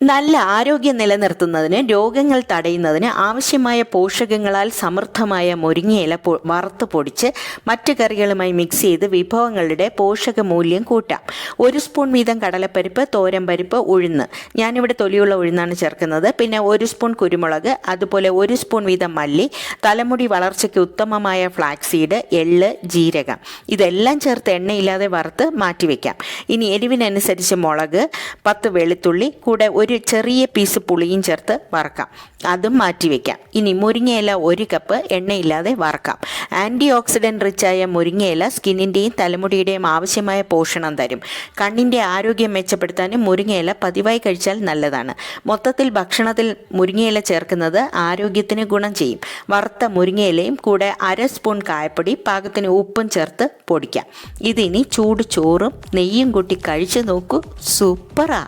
നല്ല ആരോഗ്യം നിലനിർത്തുന്നതിന്, രോഗങ്ങൾ തടയുന്നതിന് ആവശ്യമായ പോഷകങ്ങളാൽ സമൃദ്ധമായ മുരിങ്ങയില വറുത്ത് പൊടിച്ച് മറ്റ് കറികളുമായി മിക്സ് ചെയ്ത് വിഭവങ്ങളുടെ പോഷക മൂല്യം കൂട്ടാം. 1 സ്പൂൺ വീതം കടലപ്പരിപ്പ്, തോരൻപരിപ്പ്, ഉഴുന്ന്, ഞാനിവിടെ തൊലിയുള്ള ഉഴുന്നാണ് ചേർക്കുന്നത്. പിന്നെ 1 സ്പൂൺ കുരുമുളക്, അതുപോലെ 1 സ്പൂൺ വീതം മല്ലി, തലമുടി വളർച്ചയ്ക്ക് ഉത്തമമായ ഫ്ലാക്സീഡ്, എള്ള്, ജീരകം, ഇതെല്ലാം ചേർത്ത് എണ്ണയില്ലാതെ വറുത്ത് മാറ്റിവെക്കാം. ഇനി എരിവിനനുസരിച്ച് മുളക്, 10 വെളുത്തുള്ളി, കൂടെ ഒരു ചെറിയ പീസ് പുളിയും ചേർത്ത് വറക്കാം. അതും മാറ്റിവെക്കാം. ഇനി മുരിങ്ങയില 1 കപ്പ് എണ്ണയില്ലാതെ വറക്കാം. ആൻറ്റി ഓക്സിഡൻറ്റ് റിച്ചായ മുരിങ്ങയില സ്കിന്നിൻ്റെയും തലമുടിയുടെയും ആവശ്യമായ പോഷണം തരും. കണ്ണിൻ്റെ ആരോഗ്യം മെച്ചപ്പെടുത്താനും മുരിങ്ങയില പതിവായി കഴിച്ചാൽ നല്ലതാണ്. മൊത്തത്തിൽ ഭക്ഷണത്തിൽ മുരിങ്ങയില ചേർക്കുന്നത് ആരോഗ്യത്തിന് ഗുണം ചെയ്യും. വറുത്ത മുരിങ്ങയിലയും കൂടെ 1/2 സ്പൂൺ കായപ്പൊടി, പാകത്തിന് ഉപ്പും ചേർത്ത് പൊടിക്കാം. ഇതിനി ചൂട് ചോറും നെയ്യും കൂട്ടി കഴിച്ചു നോക്കൂ, സൂപ്പറാ.